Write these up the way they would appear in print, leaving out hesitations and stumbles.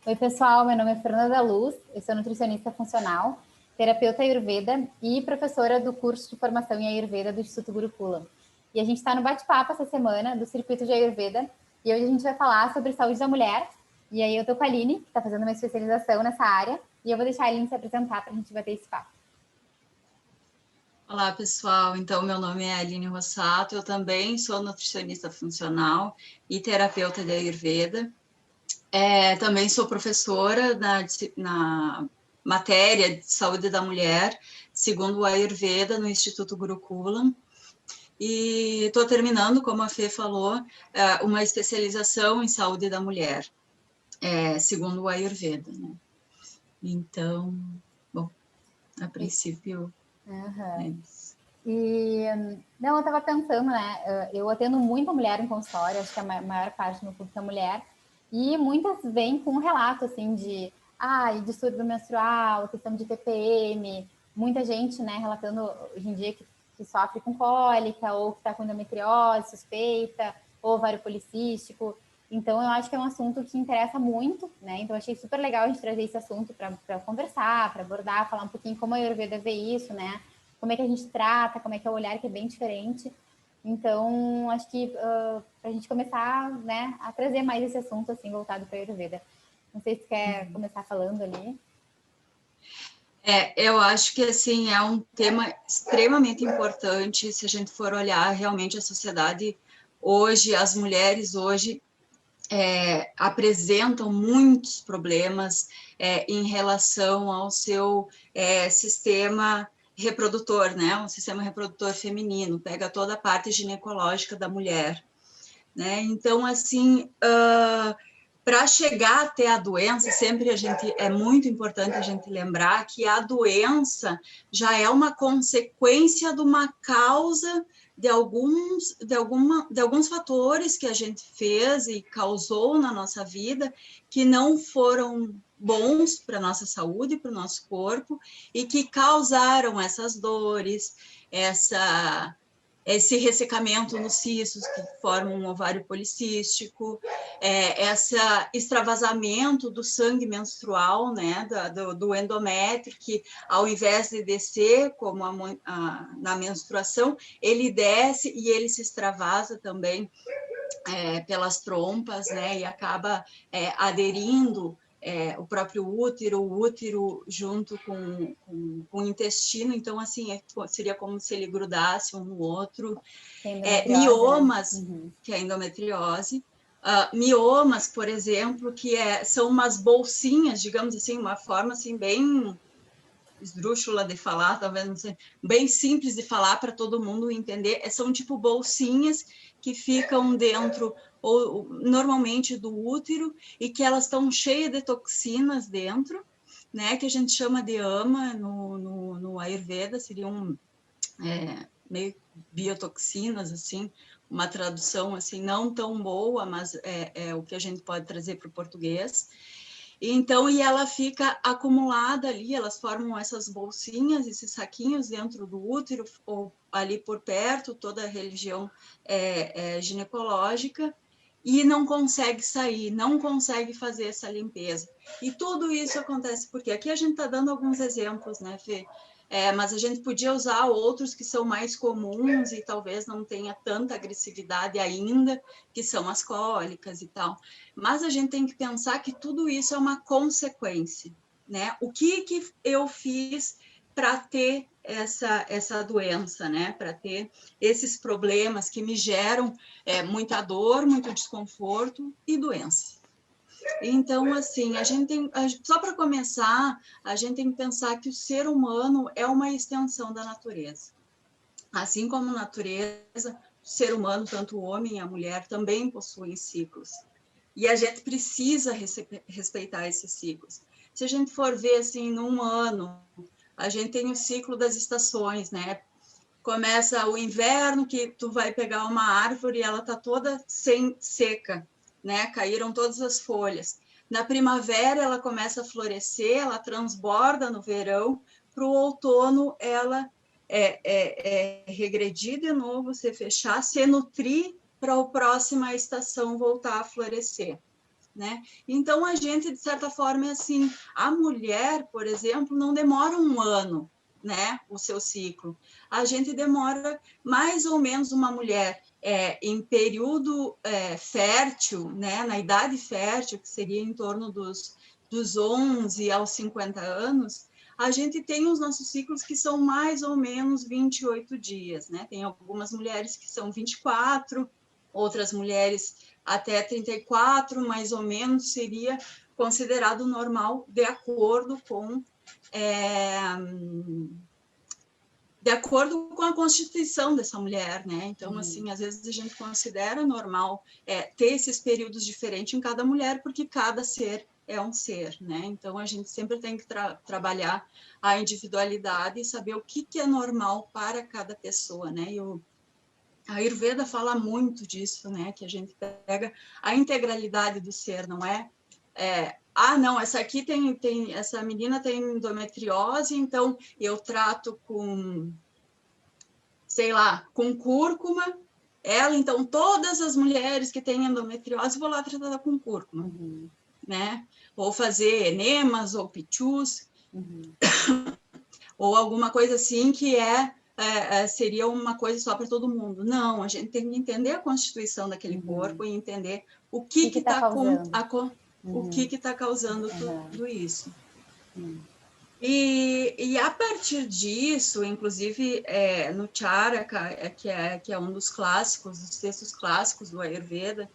Oi, pessoal, meu nome é Fernanda Luz, eu sou nutricionista funcional, terapeuta Ayurveda e professora do curso de formação em Ayurveda do Instituto Gurukula. E a gente está no bate-papo essa semana do Circuito de Ayurveda e hoje a gente vai falar sobre saúde da mulher. E aí eu tô com a Aline, que está fazendo uma especialização nessa área, e eu vou deixar a Aline se apresentar para a gente bater esse papo. Olá, pessoal. Então, meu nome é Aline Rossato, eu também sou nutricionista funcional e terapeuta de Ayurveda. Também sou professora na matéria de saúde da mulher, segundo o Ayurveda, no Instituto Gurukulam. E estou terminando, como a Fê falou, uma especialização em saúde da mulher, segundo o Ayurveda, né? Então, bom, a princípio, é isso. E, não, eu estava pensando, né? Eu atendo muita mulher em consultório, acho que a maior parte do meu público é mulher, e muitas vêm com um relato, assim, de distúrbio menstrual, questão de TPM, muita gente, né, relatando hoje em dia que sofre com cólica, ou que está com endometriose suspeita, ou ovário policístico. Então, eu acho que é um assunto que interessa muito, né? Então, eu achei super legal a gente trazer esse assunto para conversar, para abordar, falar um pouquinho como a Ayurveda vê isso, né? Como é que a gente trata, como é que é o olhar, que é bem diferente. Então, acho que para a gente começar, né, a trazer mais esse assunto, assim, voltado para a Ayurveda. Não sei se quer começar falando ali. Eu acho que, assim, é um tema extremamente importante se a gente for olhar realmente a sociedade hoje, as mulheres hoje apresentam muitos problemas em relação ao seu sistema reprodutor, né? O sistema reprodutor feminino, pega toda a parte ginecológica da mulher, né? Então, assim, para chegar até a doença, sempre é muito importante a gente lembrar que a doença já é uma consequência de uma causa de alguns fatores que a gente fez e causou na nossa vida que não foram bons para a nossa saúde, para o nosso corpo, e que causaram essas dores, esse ressecamento nos cistos que formam um ovário policístico, esse extravasamento do sangue menstrual, né, do endométrio, que ao invés de descer, como na menstruação, ele desce e ele se extravasa também pelas trompas, né, e acaba aderindo o próprio útero, o útero junto com o intestino, então, assim, seria como se ele grudasse um no outro. Miomas, né? Que é a endometriose, miomas, por exemplo, que são umas bolsinhas, digamos assim, uma forma assim bem esdrúxula de falar, talvez não sei, bem simples de falar para todo mundo entender, são tipo bolsinhas que ficam dentro, ou normalmente do útero, e que elas estão cheias de toxinas dentro, né, que a gente chama de ama no Ayurveda, seriam meio biotoxinas, assim, uma tradução assim não tão boa, mas é o que a gente pode trazer para o português. Então, e ela fica acumulada ali, elas formam essas bolsinhas, esses saquinhos dentro do útero, ou ali por perto, toda a região ginecológica, e não consegue sair, não consegue fazer essa limpeza. E tudo isso acontece porque aqui a gente está dando alguns exemplos, né, Fê? Mas a gente podia usar outros que são mais comuns e talvez não tenha tanta agressividade ainda, que são as cólicas e tal. Mas a gente tem que pensar que tudo isso é uma consequência, né? O que eu fiz para ter essa doença, né? Para ter esses problemas que me geram muita dor, muito desconforto e doença. Então, assim, só para começar, a gente tem que pensar que o ser humano é uma extensão da natureza. Assim como a natureza, o ser humano, tanto o homem e a mulher, também possuem ciclos. E a gente precisa respeitar esses ciclos. Se a gente for ver, assim, num ano, a gente tem o ciclo das estações, né? Começa o inverno, que tu vai pegar uma árvore e ela está toda seca, né? Caíram todas as folhas. Na primavera, ela começa a florescer, ela transborda no verão, para o outono, ela regredir de novo, se fechar, se nutrir para a próxima estação voltar a florescer. né? Então, a gente, de certa forma, é assim, a mulher, por exemplo, não demora um ano, né, o seu ciclo. A gente demora mais ou menos uma mulher em período fértil, né, na idade fértil, que seria em torno dos 11 aos 50 anos, a gente tem os nossos ciclos que são mais ou menos 28 dias, né? Tem algumas mulheres que são 24, outras mulheres até 34, mais ou menos, seria considerado normal de acordo com a constituição dessa mulher, né? Então, assim, às vezes a gente considera normal ter esses períodos diferentes em cada mulher, porque cada ser é um ser, né? Então, a gente sempre tem que trabalhar a individualidade e saber o que é normal para cada pessoa, né? A Ayurveda fala muito disso, né? Que a gente pega a integralidade do ser, não é? Não, essa aqui essa menina tem endometriose, então eu trato com, sei lá, com cúrcuma. Ela, então, todas as mulheres que têm endometriose, vou lá tratar com cúrcuma, né? Ou fazer enemas ou pichus, ou alguma coisa assim que seria uma coisa só para todo mundo. Não, a gente tem que entender a constituição daquele corpo e entender o que está causando. O que está causando tudo isso. E a partir disso, inclusive no Charaka, que é um dos clássicos, dos textos clássicos do Ayurveda,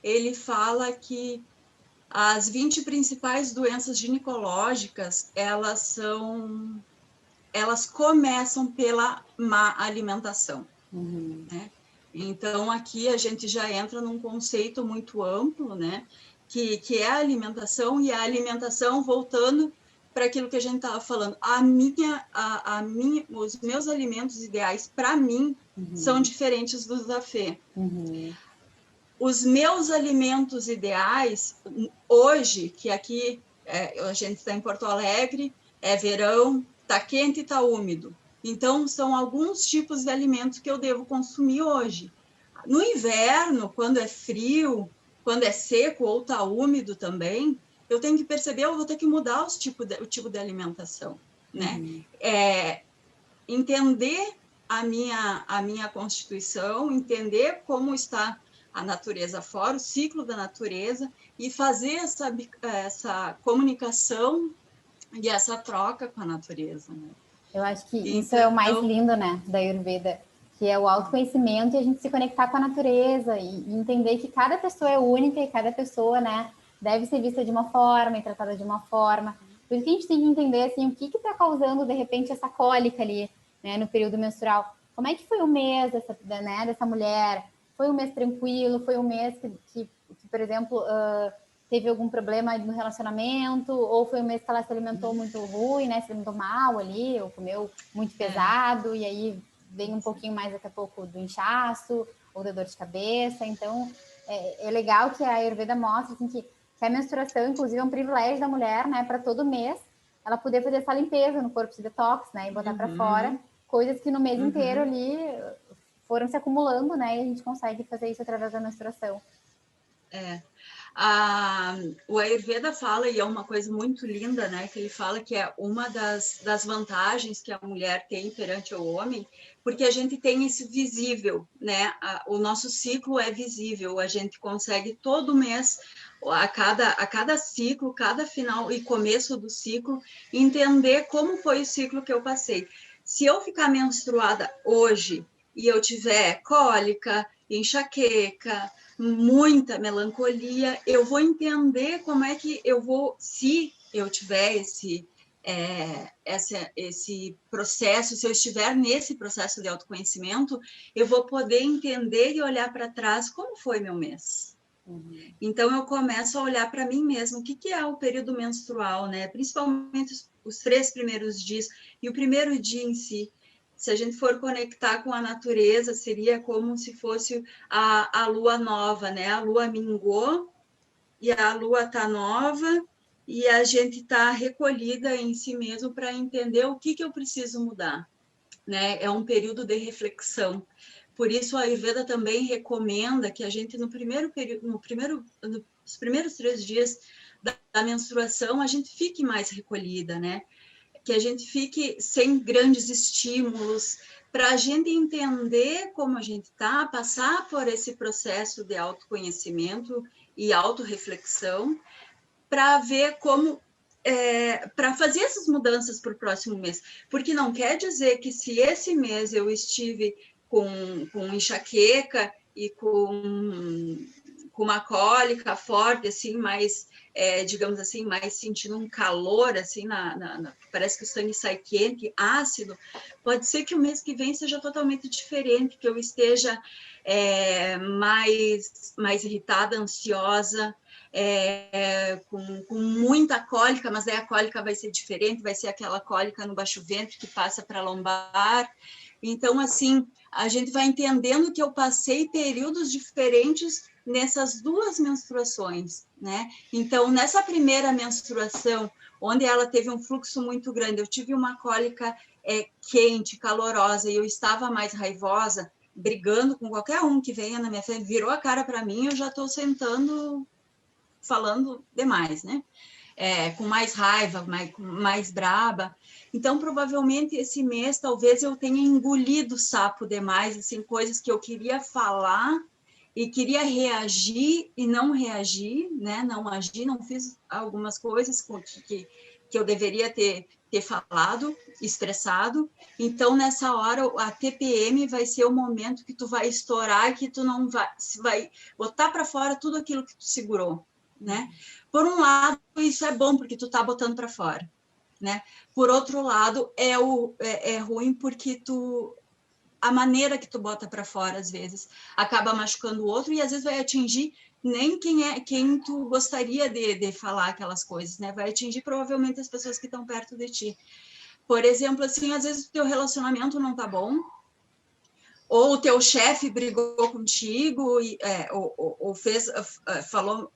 ele fala que as 20 principais doenças ginecológicas, elas começam pela má alimentação, né? Então, aqui a gente já entra num conceito muito amplo, né? Que é a alimentação, e a alimentação, voltando para aquilo que a gente estava falando, os meus alimentos ideais, para mim, são diferentes dos da Fê. Os meus alimentos ideais, hoje, que aqui a gente está em Porto Alegre, é verão, está quente e está úmido. Então, são alguns tipos de alimentos que eu devo consumir hoje. No inverno, quando é frio, quando é seco ou está úmido também, eu tenho que perceber, eu vou ter que mudar o tipo de alimentação, né? Entender a minha constituição, entender como está a natureza fora, o ciclo da natureza, e fazer essa comunicação e essa troca com a natureza, né? Eu acho que isso é o mais lindo, né, da Ayurveda, que é o autoconhecimento e a gente se conectar com a natureza e entender que cada pessoa é única e cada pessoa, né, deve ser vista de uma forma e tratada de uma forma. Por isso que a gente tem que entender, assim, o que está causando, de repente, essa cólica ali, né, no período menstrual. Como é que foi o mês dessa mulher? Foi um mês tranquilo? Foi um mês que por exemplo, teve algum problema no relacionamento, ou foi um mês que ela se alimentou muito ruim, né? Se alimentou mal ali, ou comeu muito pesado, e aí vem um pouquinho mais daqui a pouco do inchaço, ou da dor de cabeça. Então, é legal que a Ayurveda mostra assim, que a menstruação, inclusive, é um privilégio da mulher, né? Para todo mês, ela poder fazer essa limpeza no corpo, esse detox, né? E botar para fora coisas que no mês inteiro ali foram se acumulando, né? E a gente consegue fazer isso através da menstruação. O Ayurveda fala, e é uma coisa muito linda, né, que ele fala que é uma das vantagens que a mulher tem perante o homem, porque a gente tem esse visível, né, o nosso ciclo é visível, a gente consegue todo mês, a cada ciclo, cada final e começo do ciclo, entender como foi o ciclo que eu passei. Se eu ficar menstruada hoje e eu tiver cólica, enxaqueca, muita melancolia, eu vou entender como é que eu vou, se eu tiver esse processo, se eu estiver nesse processo de autoconhecimento, eu vou poder entender e olhar para trás como foi meu mês. Então, eu começo a olhar para mim mesmo, o que é o período menstrual, né? Principalmente os 3 primeiros dias, e o primeiro dia em si. Se a gente for conectar com a natureza, seria como se fosse a lua nova, né? A lua minguou e a lua está nova e a gente está recolhida em si mesmo para entender o que eu preciso mudar, né? É um período de reflexão. Por isso, a Ayurveda também recomenda que a gente, no primeiro os primeiros 3 dias da menstruação, a gente fique mais recolhida, né? Que a gente fique sem grandes estímulos, para a gente entender como a gente está, passar por esse processo de autoconhecimento e autorreflexão, para ver como, para fazer essas mudanças para o próximo mês. Porque não quer dizer que se esse mês eu estive com enxaqueca e com uma cólica forte, assim, mais, digamos assim, mais sentindo um calor, assim, parece que o sangue sai quente, ácido, pode ser que o mês que vem seja totalmente diferente, que eu esteja mais irritada, ansiosa, com muita cólica, mas aí a cólica vai ser diferente, vai ser aquela cólica no baixo ventre que passa para a lombar. Então, assim, a gente vai entendendo que eu passei períodos diferentes nessas 2 menstruações, né? Então, nessa primeira menstruação, onde ela teve um fluxo muito grande, eu tive uma cólica quente, calorosa, e eu estava mais raivosa, brigando com qualquer um que venha na minha frente, virou a cara para mim, eu já estou sentando, falando demais, né? Com mais raiva, mais braba. Então, provavelmente, esse mês, talvez eu tenha engolido sapo demais, assim, coisas que eu queria falar e queria reagir e não reagir, né? Não agir, não fiz algumas coisas que eu deveria ter falado, expressado. Então, nessa hora, a TPM vai ser o momento que tu vai estourar e que tu não vai botar para fora tudo aquilo que tu segurou, né? Por um lado, isso é bom, porque tu tá botando para fora, né? Por outro lado, é ruim porque a maneira que tu bota para fora, às vezes, acaba machucando o outro e às vezes vai atingir nem quem tu gostaria de falar aquelas coisas, né? Vai atingir provavelmente as pessoas que estão perto de ti. Por exemplo, assim, às vezes o teu relacionamento não tá bom, ou o teu chefe brigou contigo, ou falou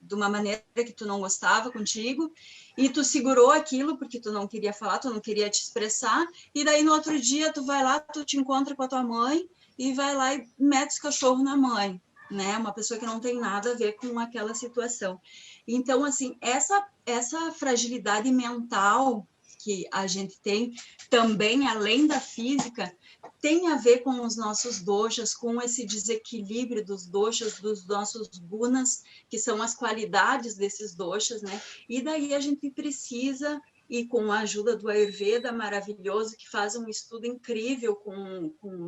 de uma maneira que tu não gostava contigo, e tu segurou aquilo porque tu não queria falar, tu não queria te expressar, e daí no outro dia tu vai lá, tu te encontra com a tua mãe, e vai lá e mete os cachorros na mãe, né? Uma pessoa que não tem nada a ver com aquela situação. Então, assim, essa fragilidade mental que a gente tem, também além da física, tem a ver com os nossos doshas, com esse desequilíbrio dos doshas, dos nossos gunas, que são as qualidades desses doshas, né? E daí a gente precisa, e com a ajuda do Ayurveda maravilhoso, que faz um estudo incrível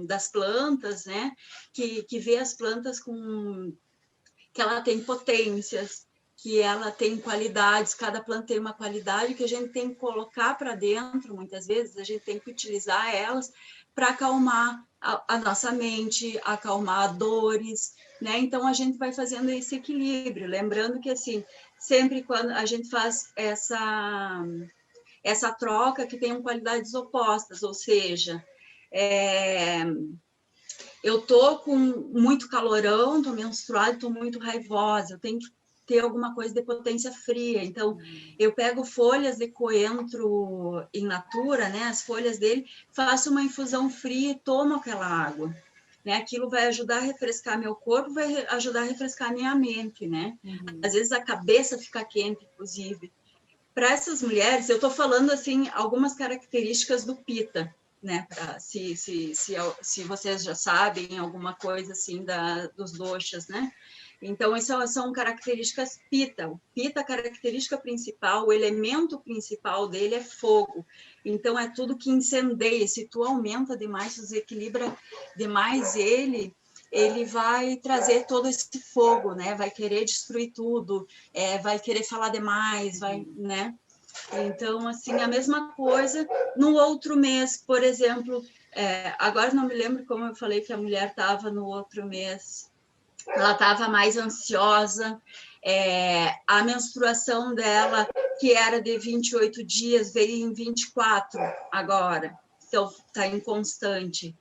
das plantas, né? Que vê as plantas que ela tem potências, que ela tem qualidades, cada planta tem uma qualidade que a gente tem que colocar para dentro, muitas vezes, a gente tem que utilizar elas para acalmar a nossa mente, acalmar dores, né? Então, a gente vai fazendo esse equilíbrio, lembrando que, assim, sempre quando a gente faz essa troca que tem qualidades opostas, ou seja, eu tô com muito calorão, tô menstruada, tô muito raivosa, eu tenho que ter alguma coisa de potência fria. Então, eu pego folhas de coentro in natura, né, as folhas dele, faço uma infusão fria e tomo aquela água. Né? Aquilo vai ajudar a refrescar meu corpo, vai ajudar a refrescar minha mente, né? Às vezes a cabeça fica quente, inclusive. Para essas mulheres, eu estou falando, assim, algumas características do Pitta, né? Se vocês já sabem alguma coisa assim dos doshas, né? Então, essas são características Pitta. O Pitta, a característica principal, o elemento principal dele é fogo. Então, é tudo que incendeia. Se tu aumenta demais, tu desequilibra demais ele vai trazer todo esse fogo, né? Vai querer destruir tudo, vai querer falar demais, né? Então, assim, a mesma coisa no outro mês, por exemplo, agora não me lembro como eu falei que a mulher estava no outro mês, ela estava mais ansiosa, a menstruação dela, que era de 28 dias, veio em 24 agora, então está inconstante.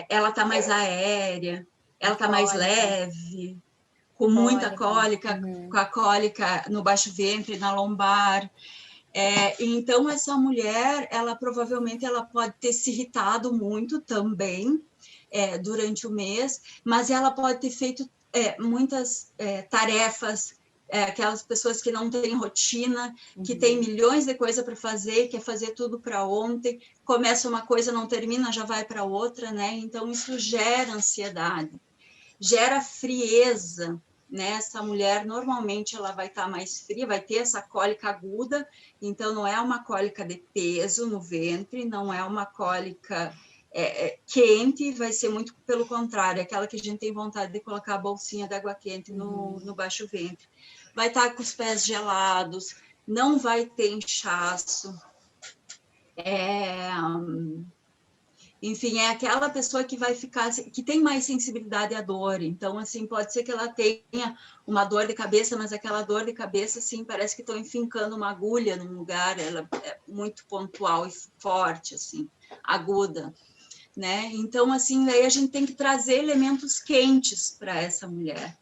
Ela está mais aérea, ela está mais leve, com muita cólica, com a cólica no baixo ventre, na lombar. Então, essa mulher, ela provavelmente ela pode ter se irritado muito também durante o mês, mas ela pode ter feito muitas tarefas, aquelas pessoas que não têm rotina, que têm milhões de coisas para fazer, quer fazer tudo para ontem, começa uma coisa, não termina, já vai para outra, né? Então, isso gera ansiedade, gera frieza, né? Essa mulher, normalmente, ela vai estar mais fria, vai ter essa cólica aguda, então, não é uma cólica de peso no ventre, não é uma cólica quente, vai ser muito pelo contrário, aquela que a gente tem vontade de colocar a bolsinha de água quente no baixo ventre. Vai estar com os pés gelados, não vai ter inchaço. Enfim, é aquela pessoa que vai ficar, que tem mais sensibilidade à dor. Então, assim, pode ser que ela tenha uma dor de cabeça, mas aquela dor de cabeça, assim, parece que estão enfincando uma agulha num lugar, ela é muito pontual e forte, assim, aguda, né? Então, assim, daí a gente tem que trazer elementos quentes para essa mulher.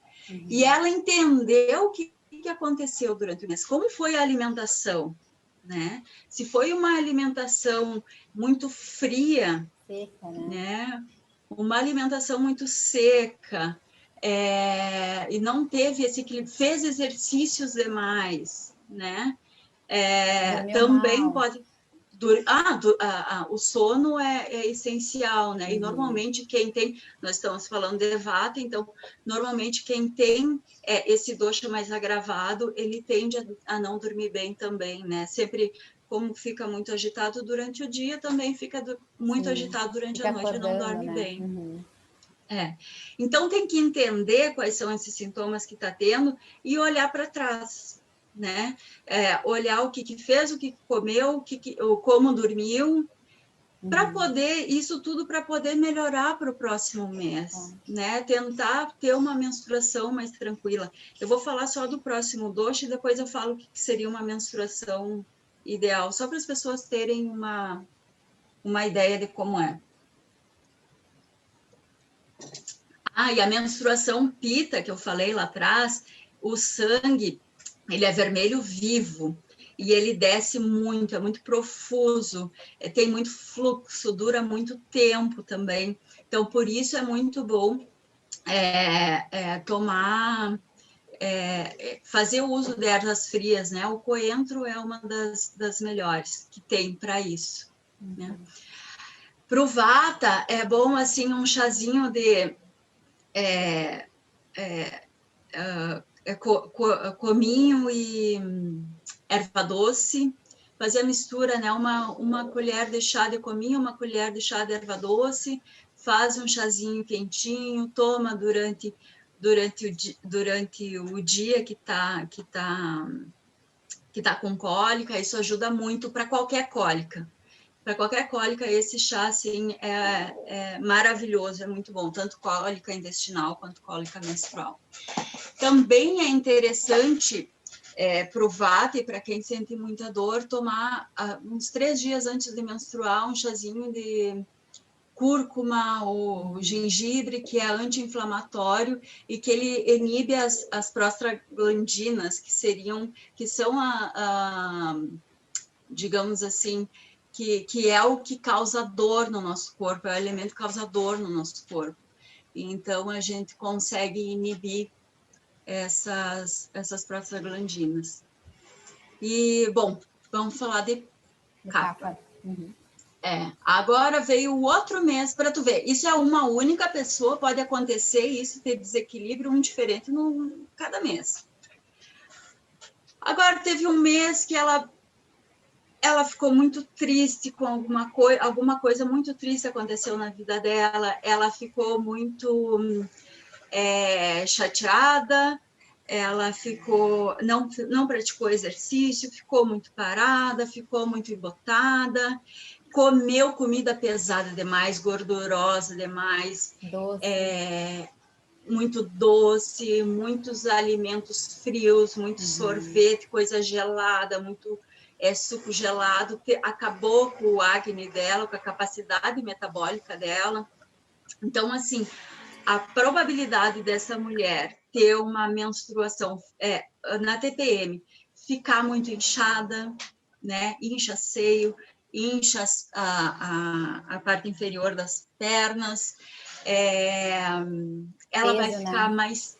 E ela entendeu o que aconteceu durante o mês, como foi a alimentação, né? Se foi uma alimentação muito fria, seca, né? Uma alimentação muito seca, e não teve esse equilíbrio, fez exercícios demais, né? Também mal. pode... o sono é essencial, né? E normalmente quem tem, nós estamos falando de vata, então normalmente quem tem esse dosha mais agravado, ele tende a não dormir bem também, né? Sempre, como fica muito agitado durante o dia, também fica muito agitado durante a noite e não dorme bem. Então tem que entender quais são esses sintomas que está tendo e olhar para trás, né? Olhar o que fez, o que comeu, como dormiu, para poder, isso tudo para poder melhorar para o próximo mês, né? Tentar ter uma menstruação mais tranquila. Eu vou falar só do próximo dosha e depois eu falo o que seria uma menstruação ideal, só para as pessoas terem uma ideia de como é. E a menstruação pita, que eu falei lá atrás, o sangue, ele é vermelho vivo, e ele desce muito, é muito profuso, tem muito fluxo, dura muito tempo também. Então, por isso é muito bom tomar, fazer o uso de ervas frias, né? O coentro é uma das melhores que tem para isso, né? Para o vata, é bom, assim, um chazinho de... cominho e erva doce, fazer a mistura, né? Uma colher de chá de cominho, uma colher de chá de erva doce, faz um chazinho quentinho, toma durante o dia que tá com cólica, isso ajuda muito para qualquer cólica. Para qualquer cólica, esse chá, assim, é maravilhoso, é muito bom, tanto cólica intestinal quanto cólica menstrual. Também é interessante para o vata e para quem sente muita dor, tomar uns 3 dias antes de menstruar um chazinho de cúrcuma ou gengibre, que é anti-inflamatório e que ele inibe as prostaglandinas, que são digamos assim, que é o que causa dor no nosso corpo, é o elemento causador no nosso corpo. Então, a gente consegue inibir essas prostaglandinas. E, bom, vamos falar de Kapha. Agora veio o outro mês, para tu ver, isso é uma única pessoa, pode acontecer isso, ter desequilíbrio, um diferente cada mês. Agora teve um mês que ela ficou muito triste com alguma coisa muito triste aconteceu na vida dela, ela ficou muito chateada, ela ficou, não praticou exercício, ficou muito parada, ficou muito embotada, comeu comida pesada demais, gordurosa demais, muito doce, muitos alimentos frios, muito sorvete, coisa gelada, muito suco gelado, que acabou com o acne dela, com a capacidade metabólica dela. Então, assim, a probabilidade dessa mulher ter uma menstruação na TPM, ficar muito inchada, né? Incha seio, incha a parte inferior das pernas, ela vai peso, ficar né? mais...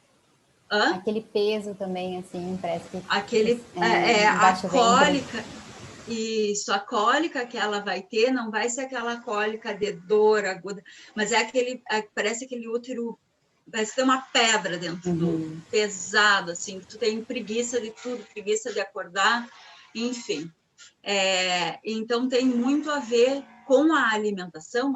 Hã? Aquele peso também, assim, parece que A embaixo do ventre. cólica, isso, a cólica que ela vai ter não vai ser aquela cólica de dor aguda, mas parece aquele útero, parece que tem uma pedra dentro do pesado, assim, que tu tem preguiça de tudo, preguiça de acordar, enfim. Então tem muito a ver com a alimentação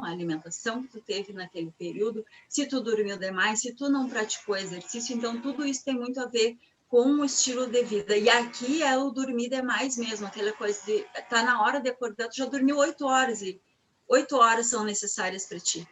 que tu teve naquele período, se tu dormiu demais, se tu não praticou exercício, então tudo isso tem muito a ver com o estilo de vida. E aqui é o dormir demais mesmo, aquela coisa de tá na hora de acordar, tu já dormiu 8 horas e 8 horas são necessárias para ti.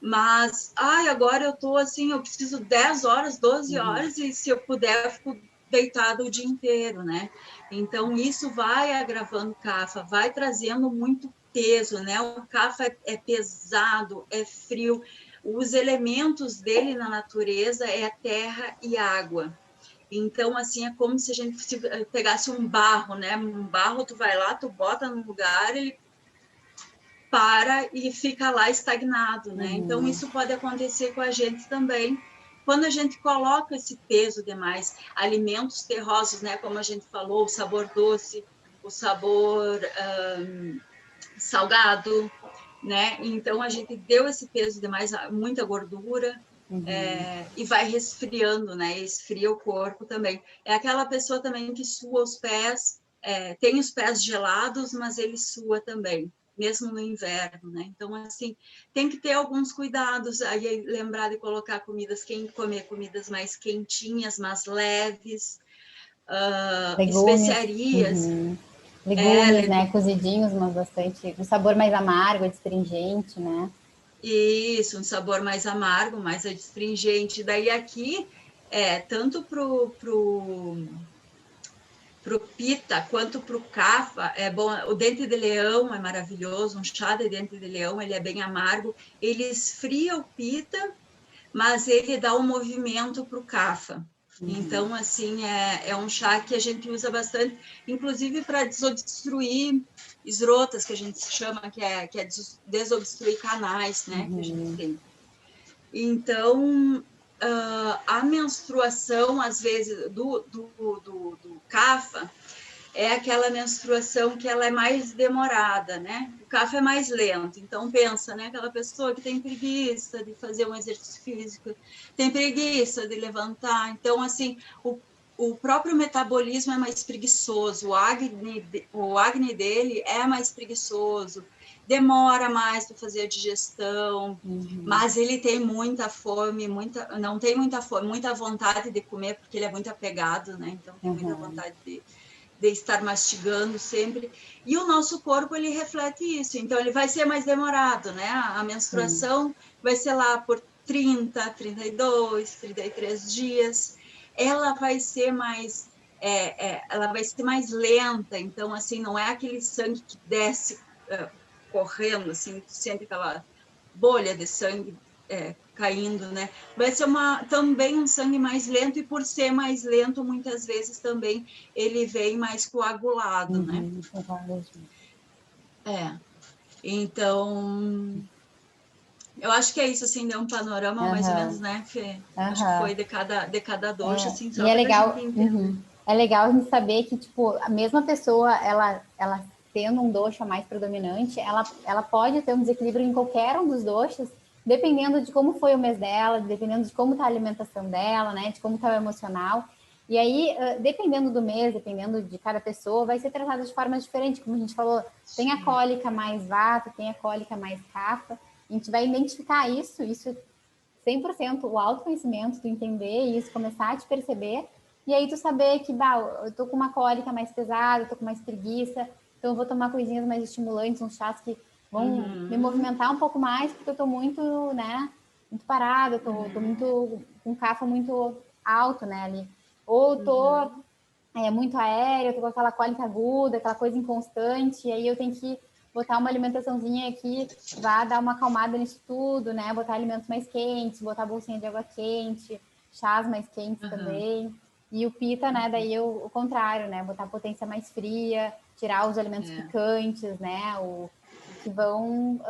Mas, agora eu tô assim, eu preciso 10 horas, 12 horas, e se eu puder, eu fico deitada o dia inteiro, né? Então, isso vai agravando o CAFA, vai trazendo muito peso, né? O CAFA é pesado, é frio. Os elementos dele na natureza é a terra e água. Então, assim, é como se a gente pegasse um barro, né? Um barro, tu vai lá, tu bota num lugar, ele para e fica lá estagnado, né? Então, isso pode acontecer com a gente também, quando a gente coloca esse peso demais, alimentos terrosos, né? Como a gente falou, o sabor doce, o sabor salgado, né? Então, a gente deu esse peso demais, muita gordura, e vai resfriando, né? Esfria o corpo também. É aquela pessoa também que sua os pés, tem os pés gelados, mas ele sua também, mesmo no inverno, né? Então, assim, tem que ter alguns cuidados, aí lembrar de colocar comer comidas mais quentinhas, mais leves, Legumes. especiarias. Legumes, né? Cozidinhos, mas bastante. Um sabor mais amargo, astringente, né? Isso, um sabor mais amargo, mais astringente. Daí aqui, tanto pro pita quanto pro cafa, é bom. O dente de leão é maravilhoso, um chá de dente de leão, ele é bem amargo. Ele esfria o pita, mas ele dá um movimento pro cafa. Então, assim, é um chá que a gente usa bastante, inclusive para desobstruir esrotas, que a gente chama, que é desobstruir canais, né, que a gente tem. Então, a menstruação, às vezes, do CAFA, é aquela menstruação que ela é mais demorada, né? O CAFA é mais lento. Então, pensa, né? Aquela pessoa que tem preguiça de fazer um exercício físico, tem preguiça de levantar. Então, assim, o próprio metabolismo é mais preguiçoso, o acne dele é mais preguiçoso, demora mais para fazer a digestão, mas ele tem muita fome, não tem muita fome, muita vontade de comer, porque ele é muito apegado, né? Então, tem muita vontade de estar mastigando sempre, e o nosso corpo, ele reflete isso, então ele vai ser mais demorado, né? A menstruação vai ser lá por 30, 32, 33 dias, ela vai ser mais, ela vai ser mais lenta, então, assim, não é aquele sangue que desce correndo, assim, tu sente aquela bolha de sangue caindo, né? Vai ser também um sangue mais lento, e por ser mais lento, muitas vezes também ele vem mais coagulado, né? Então, eu acho que é isso, assim, deu um panorama mais ou menos, né, Fê? Acho que foi de cada doxa, assim, E só é para a legal, gente entender. é legal a gente saber que, tipo, a mesma pessoa, ela tendo um dosha mais predominante, ela pode ter um desequilíbrio em qualquer um dos doshas, dependendo de como foi o mês dela, dependendo de como está a alimentação dela, né, de como está o emocional. E aí, dependendo do mês, dependendo de cada pessoa, vai ser tratada de formas diferentes. Como a gente falou, tem a cólica mais vata, tem a cólica mais kapha. A gente vai identificar isso 100% o autoconhecimento, tu entender isso, começar a te perceber, e aí tu saber que, eu tô com uma cólica mais pesada, eu tô com mais preguiça, então eu vou tomar coisinhas mais estimulantes, uns chás que vão me movimentar um pouco mais, porque eu tô muito, né, muito parada, tô muito, com cafa muito alto, né, ali. Ou tô muito aérea, tô com aquela cólica aguda, aquela coisa inconstante, e aí eu tenho que botar uma alimentaçãozinha aqui, vá dar uma acalmada nisso tudo, né? Botar alimentos mais quentes, botar bolsinha de água quente, chás mais quentes também. E o pita, né? Daí o contrário, né? Botar potência mais fria, tirar os alimentos picantes, né? que vão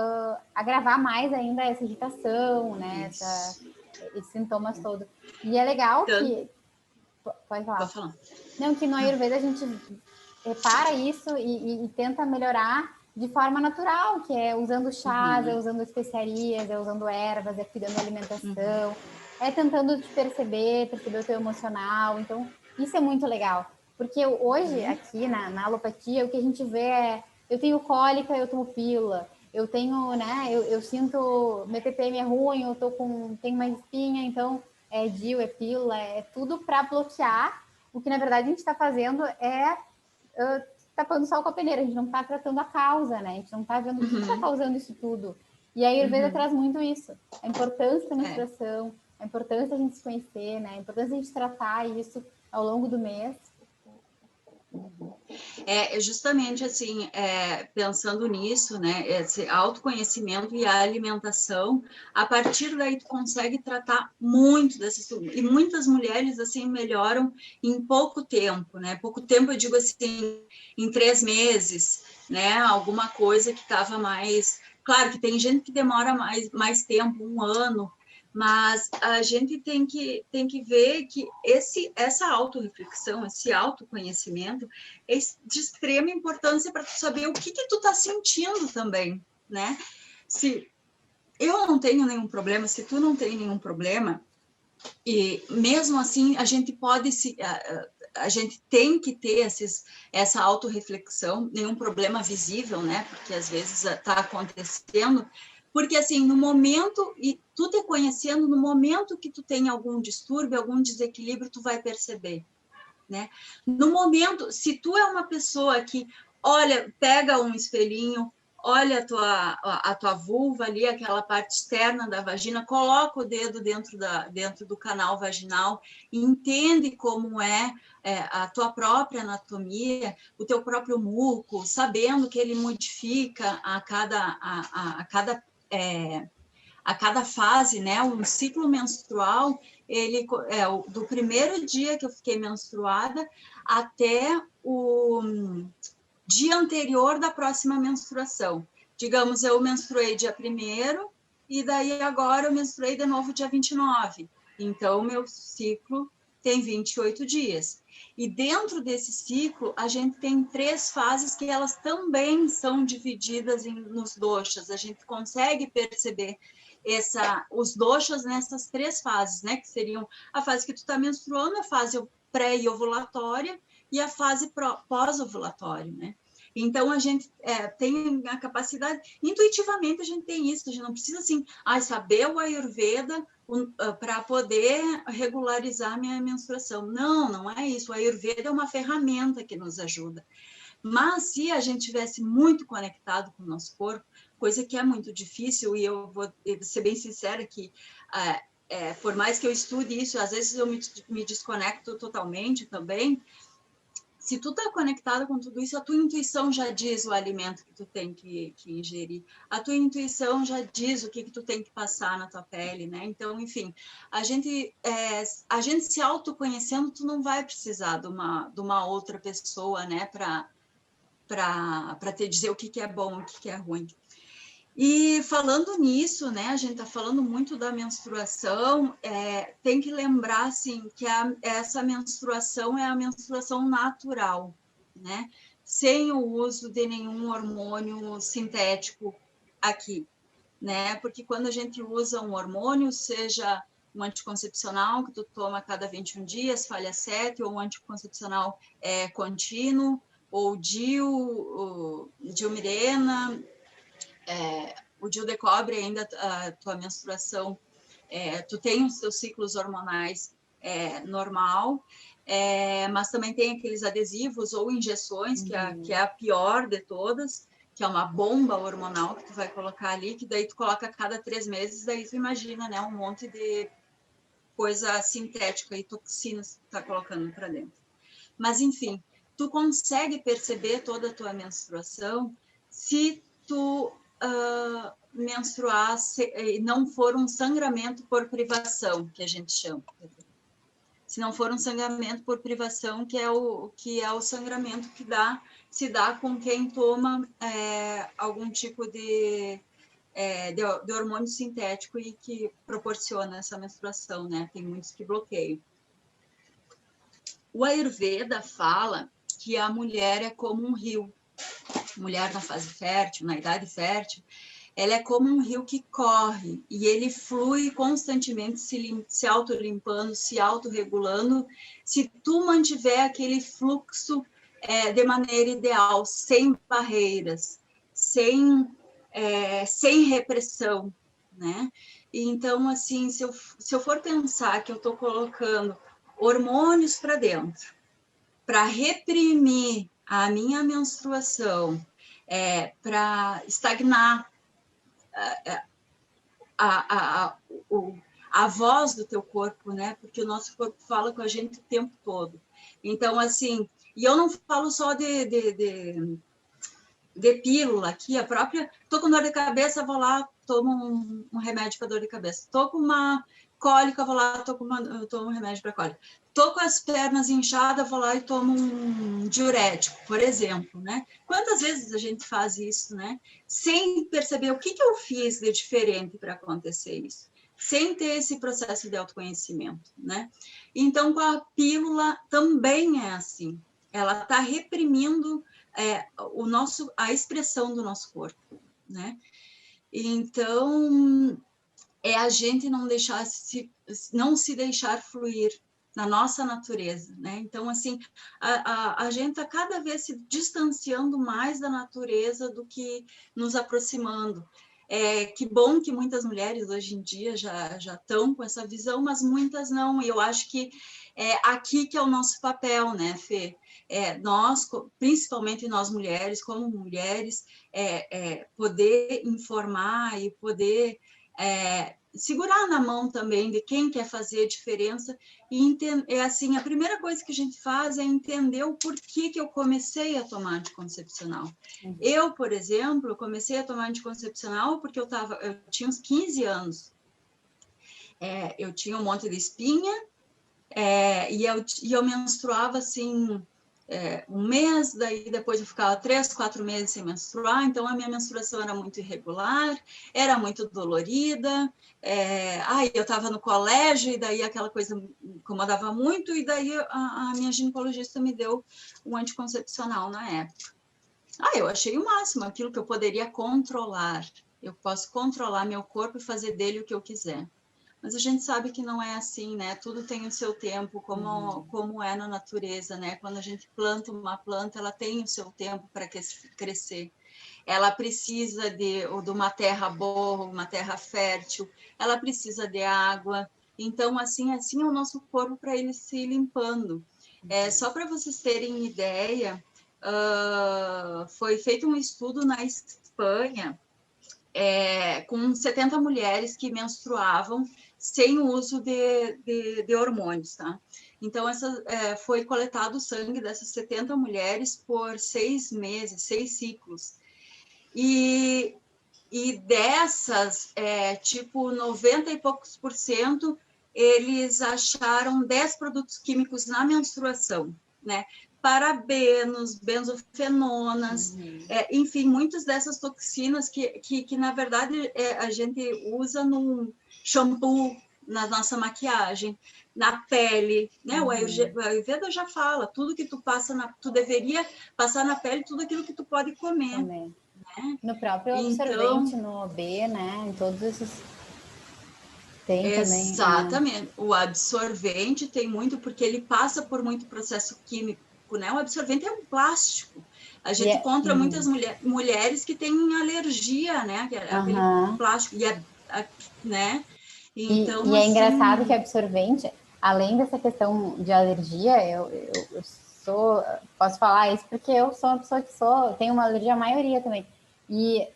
agravar mais ainda essa irritação, né? Esses sintomas todos. E é legal que... Pode falar. Pode falar. Não, que no Ayurveda a gente repara isso e tenta melhorar de forma natural, que é usando chás, é usando especiarias, é usando ervas, é cuidando da alimentação, é tentando te perceber o teu emocional. Então, isso é muito legal. Porque hoje, aqui na alopatia, o que a gente vê é: eu tenho cólica, eu tomo pílula. Eu tenho, né? Eu sinto, meu TPM é ruim, eu tenho uma espinha, então é DIU, é pílula, é tudo para bloquear. O que, na verdade, a gente está fazendo é tapando sol com a peneira. A gente não está tratando a causa, né? A gente não está vendo o que está causando isso tudo. E a Ayurveda traz muito isso. A importância da menstruação, a importância da gente se conhecer, né? A importância da gente tratar isso ao longo do mês. Justamente assim, pensando nisso, né, esse autoconhecimento e a alimentação, a partir daí tu consegue tratar muito desses, e muitas mulheres assim melhoram em pouco tempo, né? Pouco tempo eu digo assim, em 3 meses, né? Alguma coisa que estava mais, claro que tem gente que demora mais tempo, 1 ano. Mas a gente tem que ver que essa autorreflexão, esse autoconhecimento é de extrema importância para tu saber o que tu tá sentindo também, né? Se eu não tenho nenhum problema, se tu não tem nenhum problema, e mesmo assim a gente pode a gente tem que ter essa autorreflexão, nenhum problema visível, né? Porque às vezes está acontecendo, porque assim, no momento, e tu te conhecendo, no momento que tu tem algum distúrbio, algum desequilíbrio, tu vai perceber, né? No momento, se tu é uma pessoa que, olha, pega um espelhinho, olha a tua vulva ali, aquela parte externa da vagina, coloca o dedo dentro do canal vaginal, entende como é a tua própria anatomia, o teu próprio muco, sabendo que ele modifica a cada fase, né? Um ciclo menstrual, ele do primeiro dia que eu fiquei menstruada até o dia anterior da próxima menstruação. Digamos, eu menstruei dia 1º e daí agora eu menstruei de novo dia 29. Então, meu ciclo tem 28 dias. E dentro desse ciclo, a gente tem 3 fases que elas também são divididas nos doshas. A gente consegue perceber os doshas nessas 3 fases, né? Que seriam a fase que tu está menstruando, a fase pré e ovulatória e a fase pós-ovulatória, né? Então, a gente tem a capacidade, intuitivamente a gente tem isso, a gente não precisa, assim, saber o Ayurveda para poder regularizar minha menstruação. Não, não é isso. O Ayurveda é uma ferramenta que nos ajuda. Mas se a gente tivesse muito conectado com o nosso corpo, coisa que é muito difícil, e eu vou ser bem sincera que por mais que eu estude isso, às vezes eu me desconecto totalmente também. Se tu tá conectado com tudo isso, a tua intuição já diz o alimento que tu tem que ingerir. A tua intuição já diz o que tu tem que passar na tua pele, né? Então, enfim, a gente se autoconhecendo, tu não vai precisar de uma outra pessoa, né? Para te dizer o que é bom, o que é ruim. E falando nisso, né, a gente está falando muito da menstruação, tem que lembrar, assim, que essa menstruação é a menstruação natural, né, sem o uso de nenhum hormônio sintético aqui, né, porque quando a gente usa um hormônio, seja um anticoncepcional que tu toma a cada 21 dias, falha 7, ou um anticoncepcional contínuo, ou Dilmirena, o DIU descobre ainda a tua menstruação, tu tem os teus ciclos hormonais normal, mas também tem aqueles adesivos ou injeções, que é a pior de todas, que é uma bomba hormonal que tu vai colocar ali, que daí tu coloca a cada 3 meses, daí tu imagina, né, um monte de coisa sintética e toxinas que tu tá colocando para dentro. Mas, enfim, tu consegue perceber toda a tua menstruação se tu menstruar e não for um sangramento por privação, que a gente chama. se não for um sangramento por privação, que é o sangramento que se dá com quem toma algum tipo de hormônio sintético e que proporciona essa menstruação, né? Tem muitos que bloqueiam. O Ayurveda fala que a mulher é como um rio. Mulher na fase fértil, na idade fértil, ela é como um rio que corre e ele flui constantemente, se autolimpando, se autorregulando, se tu mantiver aquele fluxo de maneira ideal, sem barreiras, sem repressão, né? Então, assim, se eu for pensar que eu estou colocando hormônios para dentro, para reprimir a minha menstruação, para estagnar a voz do teu corpo, né? Porque o nosso corpo fala com a gente o tempo todo. Então, assim, e eu não falo só de pílula aqui, a própria... Tô com dor de cabeça, vou lá, tomo um remédio para dor de cabeça. Tô com uma cólica, vou lá, tomo um remédio para cólica. Tô com as pernas inchadas, vou lá e tomo um diurético, por exemplo, né? Quantas vezes a gente faz isso, né? Sem perceber o que eu fiz de diferente para acontecer isso. Sem ter esse processo de autoconhecimento, né? Então, com a pílula também é assim. Ela está reprimindo a expressão do nosso corpo, né? Então, a gente não se deixar fluir na nossa natureza, né? Então, assim, a gente está cada vez se distanciando mais da natureza do que nos aproximando. Que bom que muitas mulheres hoje em dia já estão com essa visão, mas muitas não. E eu acho que aqui que é o nosso papel, né, Fê? Nós, principalmente nós mulheres, como mulheres, poder informar e poder segurar na mão também de quem quer fazer a diferença e assim, a primeira coisa que a gente faz é entender o porquê que eu comecei a tomar anticoncepcional. Uhum. Eu, por exemplo, comecei a tomar anticoncepcional porque eu tinha uns 15 anos. Eu tinha um monte de espinha e eu menstruava assim um mês, daí depois eu ficava 3, 4 meses sem menstruar, então a minha menstruação era muito irregular, era muito dolorida, eu estava no colégio e daí aquela coisa me incomodava muito, e daí a minha ginecologista me deu um anticoncepcional na época. Eu achei o máximo, aquilo que eu poderia controlar, eu posso controlar meu corpo e fazer dele o que eu quiser. Mas a gente sabe que não é assim, né? Tudo tem o seu tempo, como é na natureza, né? Quando a gente planta uma planta, ela tem o seu tempo para crescer. Ela precisa de uma terra boa, uma terra fértil, ela precisa de água. Então, assim é o nosso corpo para ele se limpando. Só para vocês terem ideia, foi feito um estudo na Espanha, com 70 mulheres que menstruavam sem o uso de hormônios, tá? Então, foi coletado o sangue dessas 70 mulheres por 6 meses, 6 ciclos. E dessas, 90 e poucos %, eles acharam 10 produtos químicos na menstruação, né? Parabenos, benzofenonas, enfim, muitas dessas toxinas que na verdade, a gente usa no shampoo, na nossa maquiagem, na pele, né? O Ayurveda já fala, tudo que tu passa, tu deveria passar na pele, tudo aquilo que tu pode comer. Né? No próprio absorvente, no OB, né? Em todos esses... Tem exatamente. Também, O absorvente tem muito, porque ele passa por muito processo químico, né? O absorvente é um plástico. A gente encontra muitas mulheres que têm alergia, né? Aquele plástico, né? Então, e é engraçado que absorvente, além dessa questão de alergia, eu posso falar isso porque eu sou uma pessoa que tenho uma alergia à maioria também. E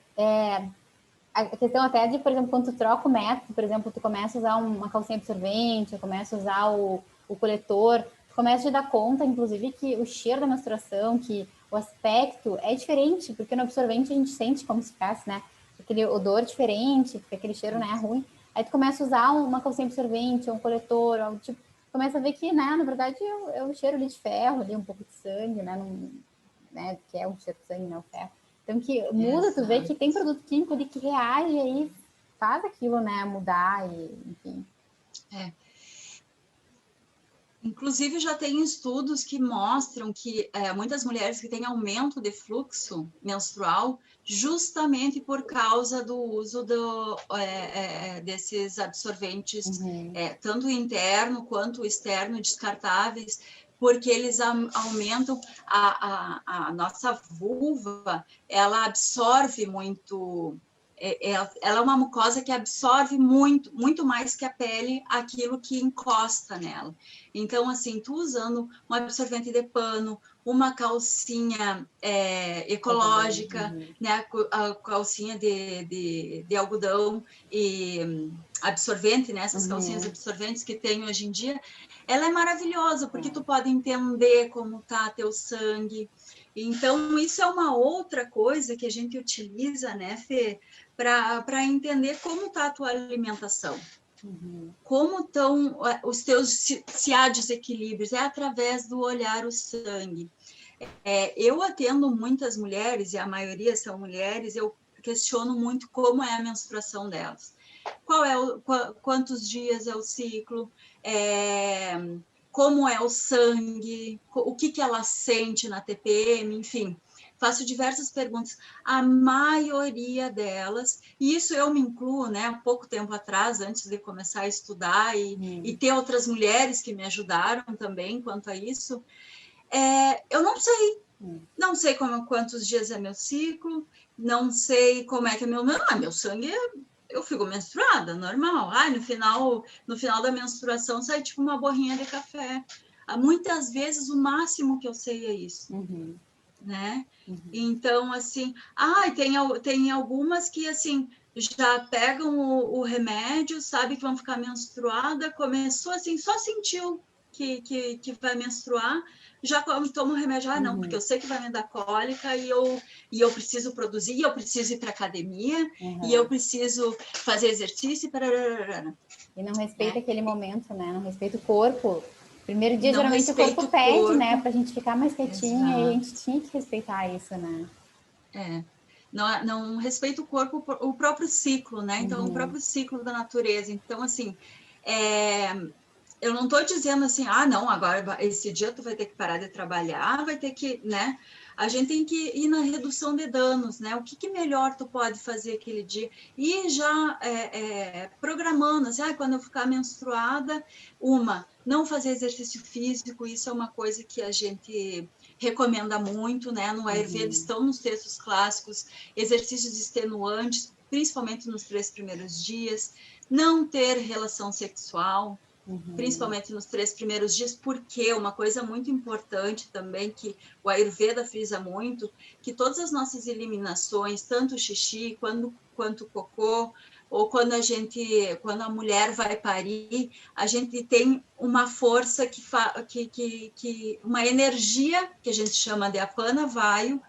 a questão até de, por exemplo, quando tu troca o método, por exemplo, tu começa a usar uma calcinha absorvente, começa a usar o coletor, tu começa a te dar conta, inclusive, que o cheiro da menstruação, que o aspecto é diferente, porque no absorvente a gente sente como se fosse, né? Aquele odor diferente, porque aquele cheiro não é ruim. Aí tu começa a usar uma calcinha absorvente, um coletor, algo tipo, começa a ver que, né, na verdade, é o cheiro ali de ferro, ali um pouco de sangue, né, né, que é o cheiro de sangue, não, o ferro. Então, que muda, tu vê que tem produto químico ali que reage aí, faz aquilo, né, mudar e, enfim. Inclusive, já tem estudos que mostram que muitas mulheres que têm aumento de fluxo menstrual, justamente por causa do uso desses absorventes, tanto interno quanto externo, descartáveis, porque eles aumentam a nossa vulva, ela absorve muito. Ela é uma mucosa que absorve muito, muito mais que a pele aquilo que encosta nela. Então, assim, tu usando um absorvente de pano, uma calcinha ecológica, né, a calcinha de algodão e absorvente, né, essas calcinhas absorventes que tem hoje em dia, ela é maravilhosa, porque tu pode entender como tá teu sangue. Então, isso é uma outra coisa que a gente utiliza, né, Fê, para entender como está a tua alimentação. Como estão os teus, se há desequilíbrios, é através do olhar o sangue. Eu atendo muitas mulheres, e a maioria são mulheres, eu questiono muito como é a menstruação delas. Quantos dias é o ciclo, como é o sangue, o que ela sente na TPM, enfim. Faço diversas perguntas, a maioria delas, e isso eu me incluo, né, há pouco tempo atrás, antes de começar a estudar, e ter outras mulheres que me ajudaram também quanto a isso, eu não sei quantos dias é meu ciclo, não sei como é que é meu sangue, eu fico menstruada, normal, no final da menstruação sai tipo uma borrinha de café, muitas vezes o máximo que eu sei é isso. Né? Então, assim, tem algumas que, assim, já pegam o remédio, sabe que vão ficar menstruada, começou assim, só sentiu que vai menstruar, já toma o remédio, não, porque eu sei que vai me dar cólica e eu preciso produzir, e eu preciso ir para academia, e eu preciso fazer exercício, E não respeita aquele momento, né? Não respeita o corpo. Primeiro dia, não geralmente, o corpo pede, né? Pra gente ficar mais quietinha. Exato. E a gente tinha que respeitar isso, né? Não respeita o corpo, o próprio ciclo, né? Então, o próprio ciclo da natureza. Então, assim, eu não estou dizendo assim, não, agora esse dia tu vai ter que parar de trabalhar, vai ter que, né? A gente tem que ir na redução de danos, né? O que melhor tu pode fazer aquele dia? E já programando, assim, quando eu ficar menstruada, não fazer exercício físico, isso é uma coisa que a gente recomenda muito, né? No Ayurveda estão nos textos clássicos, exercícios extenuantes, principalmente nos 3 primeiros dias, não ter relação sexual, principalmente nos 3 primeiros dias, porque uma coisa muito importante também, que o Ayurveda frisa muito, que todas as nossas eliminações, tanto o xixi quanto o cocô, ou quando a mulher vai parir, a gente tem uma força uma energia, que a gente chama de apana vayu,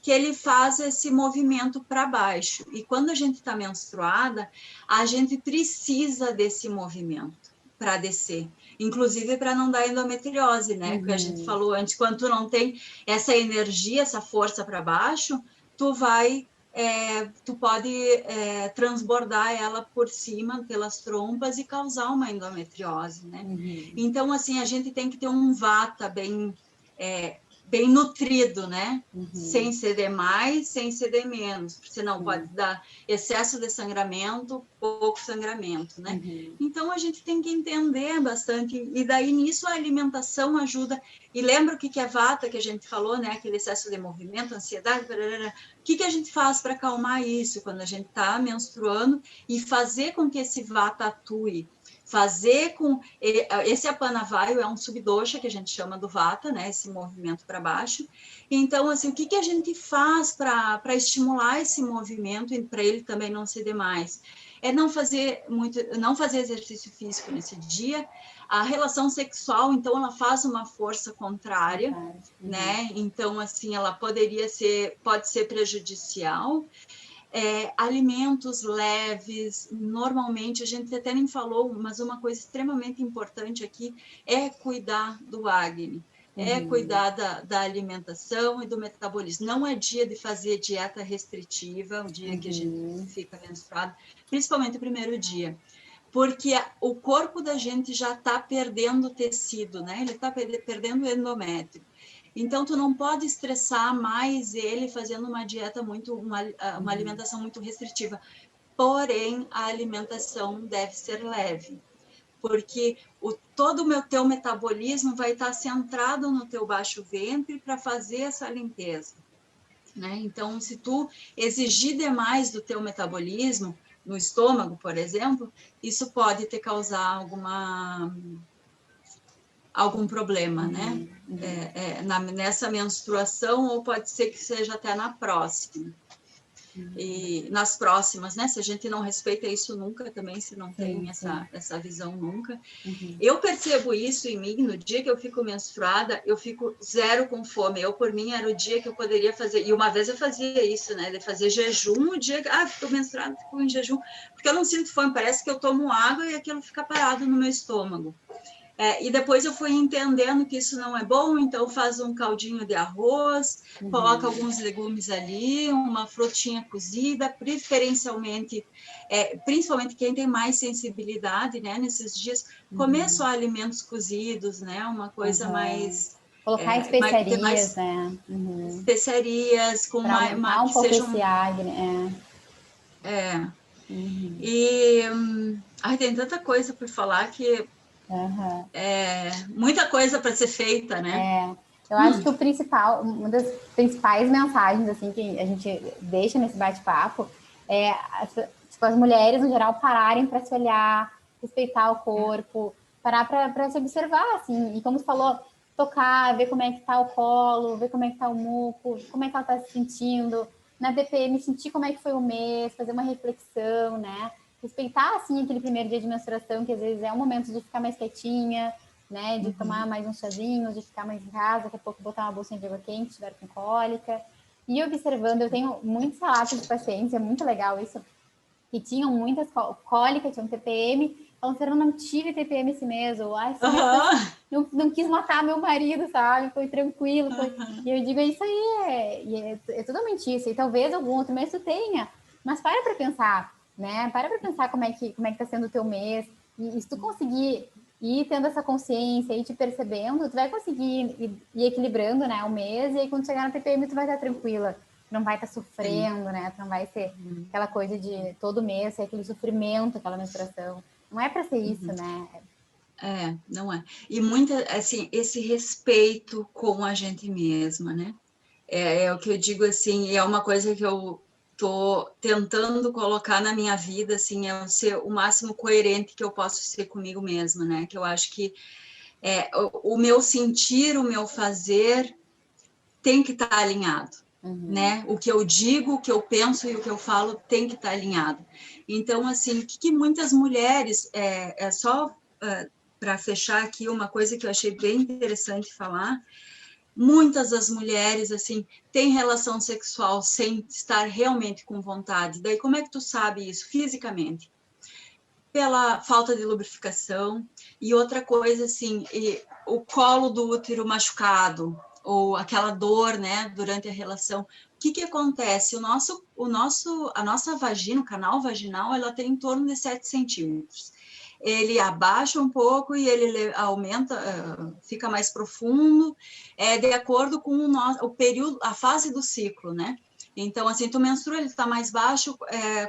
que ele faz esse movimento para baixo. E quando a gente está menstruada, a gente precisa desse movimento para descer, inclusive para não dar endometriose, né? Que a gente falou antes, quando tu não tem essa energia, essa força para baixo, tu pode transbordar ela por cima, pelas trompas, e causar uma endometriose, né? Então, assim, a gente tem que ter um vata bem nutrido, né? Sem ceder mais, sem ceder menos, porque senão pode dar excesso de sangramento, pouco sangramento, né? Então, a gente tem que entender bastante, e daí nisso a alimentação ajuda. E lembra o que é vata, que a gente falou, né? Aquele excesso de movimento, ansiedade, o que a gente faz para acalmar isso quando a gente está menstruando e fazer com que esse vata atue? Fazer com... Esse apana vayu é um subdosha, que a gente chama do vata, né? Esse movimento para baixo. Então, assim, o que a gente faz para estimular esse movimento e para ele também não ceder mais? Não fazer exercício físico nesse dia. A relação sexual, então, ela faz uma força contrária, né? Então, assim, ela pode ser prejudicial. alimentos leves. Normalmente, a gente até nem falou, mas uma coisa extremamente importante aqui é cuidar do acne. É cuidar da alimentação e do metabolismo. Não é dia de fazer dieta restritiva, o dia que a gente fica menstruada, principalmente o primeiro dia, porque o corpo da gente já está perdendo tecido, né? Ele está perdendo endométrio. Então, tu não pode estressar mais ele fazendo uma dieta uma alimentação muito restritiva. Porém, a alimentação deve ser leve, porque todo o teu metabolismo vai estar centrado no teu baixo ventre para fazer essa limpeza, né? Então, se tu exigir demais do teu metabolismo, no estômago, por exemplo, isso pode te causar algum problema, né? Nessa menstruação, ou pode ser que seja até na próxima. E nas próximas, né? Se a gente não respeita isso nunca também, se não tem essa visão nunca. Eu percebo isso em mim, no dia que eu fico menstruada, eu fico zero com fome. Por mim, era o dia que eu poderia fazer. E uma vez eu fazia isso, né? De fazer jejum, o dia que... fico menstruada, fico em jejum. Porque eu não sinto fome, parece que eu tomo água e aquilo fica parado no meu estômago. E depois eu fui entendendo que isso não é bom, então faz um caldinho de arroz, coloca alguns legumes ali, uma frutinha cozida, preferencialmente, principalmente quem tem mais sensibilidade, né, nesses dias, comer só alimentos cozidos, né, uma coisa mais... Colocar especiarias, né? Especiarias, com pra aumentar um pouco esse acne, E tem tanta coisa por falar que muita coisa para ser feita, né? Eu acho que uma das principais mensagens assim que a gente deixa nesse bate-papo é as mulheres no geral pararem para se olhar, respeitar o corpo, parar para se observar, assim, e como você falou, tocar, ver como é que tá o colo, ver como é que tá o muco, como é que ela tá se sentindo, na DPM sentir como é que foi o mês, fazer uma reflexão, né? Respeitar, assim, aquele primeiro dia de menstruação, que às vezes é um momento de ficar mais quietinha, né? De tomar mais uns chazinhos, de ficar mais em casa, daqui a pouco botar uma bolsinha de água quente, estiver com cólica. E observando, eu tenho muitos relatos de pacientes, é muito legal isso, que tinham muitas cólicas, tinham TPM, falando, eu não tive TPM esse mês, ou esse mês não quis matar meu marido, sabe? Foi tranquilo. E eu digo, isso aí é totalmente isso. E talvez algum outro mês tu tenha, mas para pensar, né? Para pensar como é que tá sendo o teu mês. E se tu conseguir ir tendo essa consciência e te percebendo, tu vai conseguir ir equilibrando, né, o mês, e aí quando chegar na TPM tu vai estar tranquila, não vai estar sofrendo, né, tu não vai ser aquela coisa de todo mês ser aquele sofrimento, aquela menstruação. Não é para ser isso, né? Não é. E assim, esse respeito com a gente mesma, né? É o que eu digo, assim, é uma coisa que eu tô tentando colocar na minha vida, assim, é ser o máximo coerente que eu posso ser comigo mesma, né? Que eu acho que o meu sentir, o meu fazer tem que estar alinhado, né? O que eu digo, o que eu penso e o que eu falo tem que estar alinhado. Então, assim, o que muitas mulheres, só para fechar aqui, uma coisa que eu achei bem interessante falar, muitas das mulheres, assim, têm relação sexual sem estar realmente com vontade. Daí, como é que tu sabe isso? Fisicamente. Pela falta de lubrificação. E outra coisa, assim, o colo do útero machucado, ou aquela dor, né, durante a relação. O que acontece? A nossa vagina, o canal vaginal, ela tem em torno de 7 centímetros. Ele abaixa um pouco e ele aumenta, fica mais profundo, de acordo com o período, a fase do ciclo, né? Então, assim, tu menstrua, ele está mais baixo,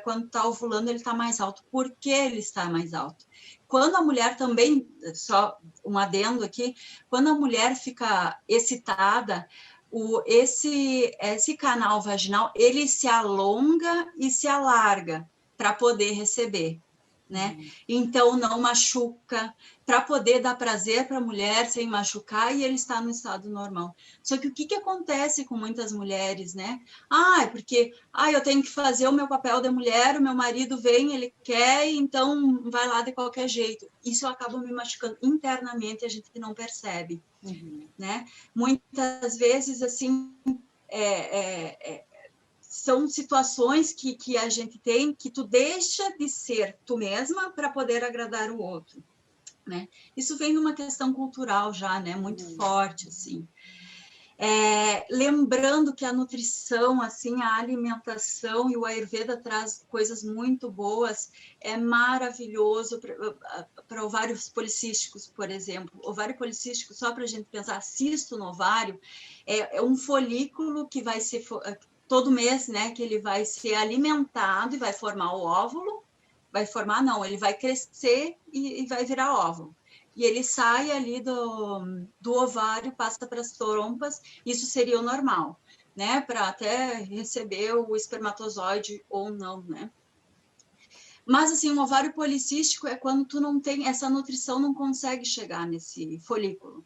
quando está ovulando, ele está mais alto. Por que ele está mais alto? Quando a mulher também, só um adendo aqui, quando a mulher fica excitada, esse canal vaginal, ele se alonga e se alarga para poder receber, né? Então, não machuca, para poder dar prazer para a mulher sem machucar, e ele está no estado normal. Só que o que acontece com muitas mulheres, né? É porque eu tenho que fazer o meu papel de mulher, o meu marido vem, ele quer, então vai lá de qualquer jeito. Isso acaba me machucando internamente, a gente não percebe, né? Muitas vezes, assim, são situações que a gente tem que tu deixa de ser tu mesma para poder agradar o outro, né? Isso vem numa questão cultural já, né? Muito forte, assim. Lembrando que a nutrição, assim, a alimentação e o Ayurveda traz coisas muito boas, é maravilhoso para ovários policísticos, por exemplo. Ovário policístico, só para a gente pensar, cisto no ovário, é um folículo que vai ser, todo mês, né, que ele vai ser alimentado e vai formar o óvulo, ele vai crescer e vai virar óvulo. E ele sai ali do ovário, passa para as trompas, isso seria o normal, né? Para até receber o espermatozoide ou não, né? Mas, assim, um ovário policístico é quando tu não tem, essa nutrição não consegue chegar nesse folículo,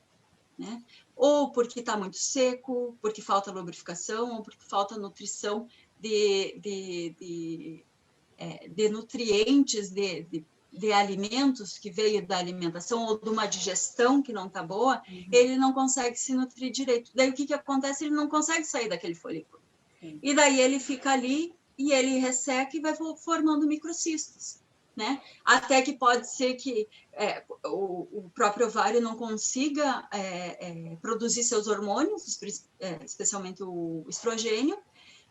né? Ou porque está muito seco, porque falta lubrificação, ou porque falta nutrição de nutrientes, de alimentos que veio da alimentação ou de uma digestão que não está boa, ele não consegue se nutrir direito. Daí o que acontece? Ele não consegue sair daquele folículo. E daí ele fica ali e ele resseca e vai formando microcistos, né? Até que pode ser que o próprio ovário não consiga produzir seus hormônios, especialmente o estrogênio,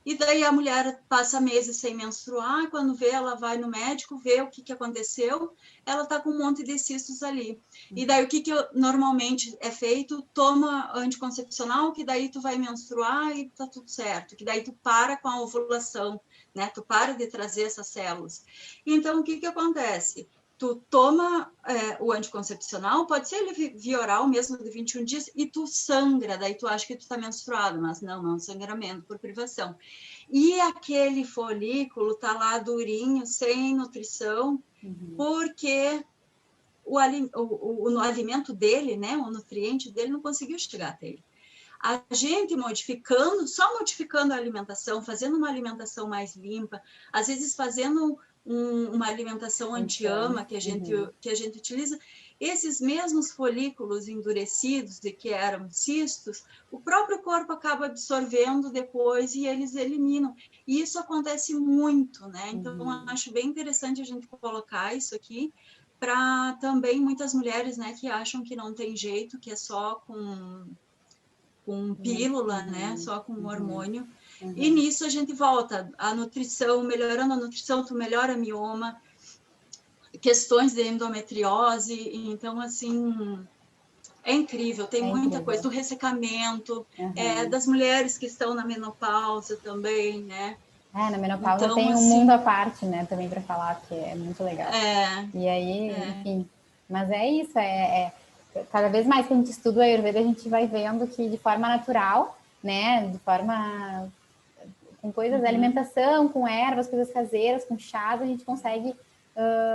e daí a mulher passa meses sem menstruar, quando vê, ela vai no médico, vê o que aconteceu, ela está com um monte de cistos ali. E daí o que normalmente é feito? Toma anticoncepcional, que daí tu vai menstruar e tá tudo certo, que daí tu para com a ovulação, né? Tu para de trazer essas células. Então, o que acontece? Tu toma o anticoncepcional, pode ser ele via oral mesmo de 21 dias, e tu sangra, daí tu acha que tu tá menstruado, mas não é um sangramento por privação. E aquele folículo tá lá durinho, sem nutrição, porque o alimento dele, né, o nutriente dele não conseguiu chegar até ele. A gente só modificando a alimentação, fazendo uma alimentação mais limpa, às vezes fazendo uma alimentação anti-ama que a gente utiliza, esses mesmos folículos endurecidos e que eram cistos, o próprio corpo acaba absorvendo depois e eles eliminam. E isso acontece muito, né? Então, eu acho bem interessante a gente colocar isso aqui para também muitas mulheres, né, que acham que não tem jeito, que é só com pílula, né? Só com hormônio. E nisso a gente volta. A nutrição, melhorando a nutrição, tu melhora mioma, questões de endometriose. Então, assim, é incrível. Tem muita coisa. Do ressecamento, das mulheres que estão na menopausa também, né? Na menopausa então, tem um mundo à parte, né? Também para falar, que é muito legal. E aí, enfim. Mas é isso, cada vez mais que a gente estuda o Ayurveda, a gente vai vendo que de forma natural, né, de forma com coisas da alimentação, com ervas, coisas caseiras, com chás, a gente consegue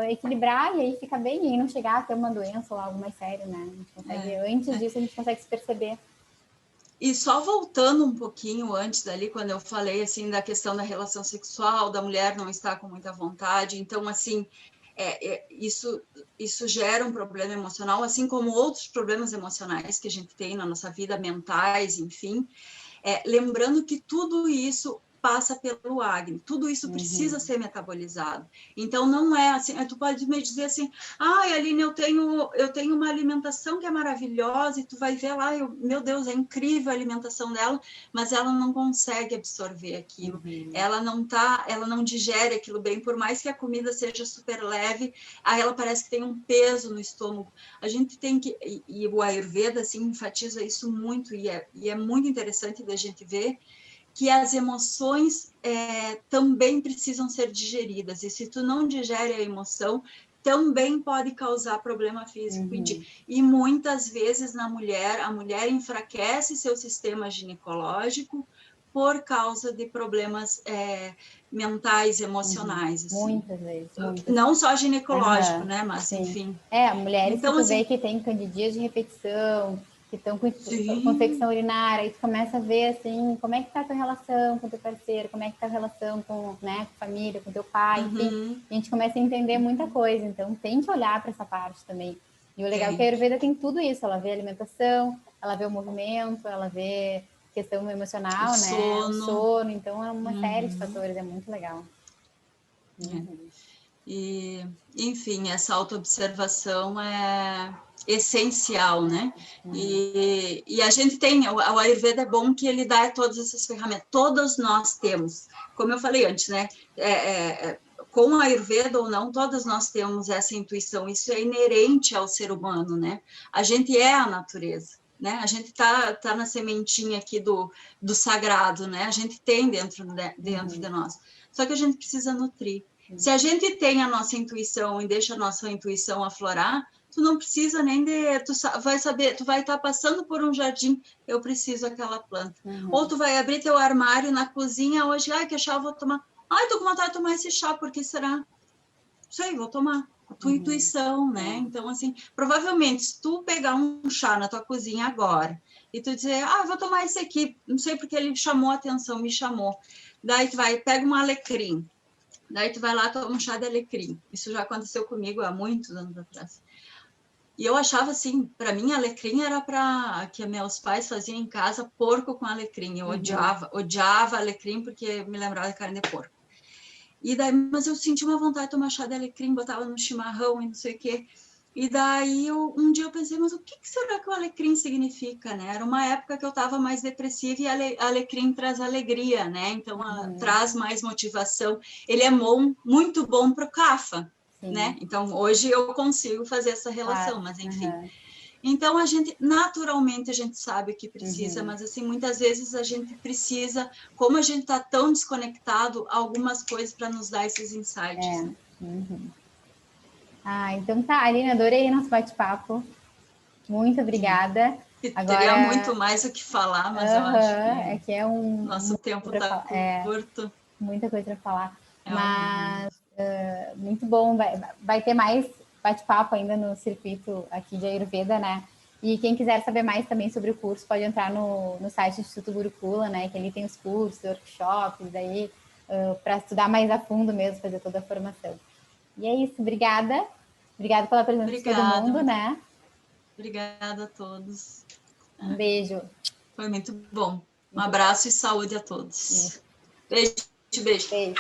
equilibrar e aí fica bem, e não chegar a ter uma doença ou algo mais sério, né? A gente consegue, antes disso, a gente consegue se perceber. E só voltando um pouquinho antes dali, quando eu falei assim da questão da relação sexual, da mulher não estar com muita vontade, então assim, isso gera um problema emocional, assim como outros problemas emocionais que a gente tem na nossa vida, mentais, enfim. Lembrando que tudo isso passa pelo Agni, tudo isso precisa ser metabolizado. Então, não é assim, tu pode me dizer assim, Aline, eu tenho uma alimentação que é maravilhosa, e tu vai ver lá, meu Deus, é incrível a alimentação dela, mas ela não consegue absorver aquilo, ela não digere aquilo bem, por mais que a comida seja super leve, aí ela parece que tem um peso no estômago. A gente tem que, e o Ayurveda, assim, enfatiza isso muito, e é muito interessante da gente ver que as emoções também precisam ser digeridas, e se tu não digere a emoção, também pode causar problema físico. E muitas vezes a mulher enfraquece seu sistema ginecológico por causa de problemas mentais, emocionais. Assim. Muitas vezes. Não só ginecológico, né? Mas, enfim. Mulheres então, que tu vê que tem candidíase de repetição, que estão com infecção urinária, aí tu começa a ver, assim, como é que tá a tua relação com teu parceiro, como é que tá a relação com, né, com a família, com teu pai, enfim. A gente começa a entender muita coisa, então tem que olhar para essa parte também. E o legal é que a Ayurveda tem tudo isso, ela vê a alimentação, ela vê o movimento, ela vê questão emocional, o né? sono. O sono, então é uma série de fatores, é muito legal. E, enfim, essa autoobservação é essencial, né? E a gente tem, o Ayurveda é bom que ele dá todas essas ferramentas, todas nós temos, como eu falei antes, né? Com o Ayurveda ou não, todas nós temos essa intuição, isso é inerente ao ser humano, né? A gente é a natureza, né? A gente tá na sementinha aqui do sagrado, né? A gente tem dentro de nós, só que a gente precisa nutrir. Se a gente tem a nossa intuição e deixa a nossa intuição aflorar, tu não precisa nem tu vai saber, tu vai estar passando por um jardim, eu preciso daquela planta. Ou tu vai abrir teu armário na cozinha hoje, ai, que chá eu vou tomar. Ai, tô com vontade de tomar esse chá, por que será? Sei, vou tomar. A tua intuição, né? Então, assim, provavelmente, se tu pegar um chá na tua cozinha agora e tu dizer, vou tomar esse aqui, não sei porque ele chamou a atenção, me chamou. Daí tu vai, pega um alecrim. Daí tu vai lá, toma um chá de alecrim. Isso já aconteceu comigo há muitos anos atrás. E eu achava assim, para mim alecrim era para que meus pais faziam em casa porco com alecrim. Eu odiava alecrim porque me lembrava de carne de porco. E daí, mas eu senti uma vontade de tomar chá de alecrim, botava no chimarrão e não sei o quê. E daí, um dia eu pensei, mas o que será que o alecrim significa, né? Era uma época que eu estava mais depressiva e alecrim traz alegria, né? Então, traz mais motivação. Ele é muito bom para o CAFA, né? Então, hoje eu consigo fazer essa relação, mas enfim. Então, naturalmente, a gente sabe o que precisa, mas, assim, muitas vezes a gente precisa, como a gente está tão desconectado, algumas coisas para nos dar esses insights. Né? Então tá, Aline, adorei nosso bate-papo. Muito obrigada. Agora... Teria muito mais o que falar, mas eu acho que nosso tempo está curto. Muita coisa para falar. Mas muito bom, vai ter mais bate-papo ainda no circuito aqui de Ayurveda, né? E quem quiser saber mais também sobre o curso, pode entrar no site do Instituto Gurukula, né? Que ali tem os cursos, workshops, aí para estudar mais a fundo mesmo, fazer toda a formação. E é isso, obrigada. Obrigada pela presença de todo mundo, né? Obrigada a todos. Um beijo. Foi muito bom. Um abraço e saúde a todos. Beijo. Beijo.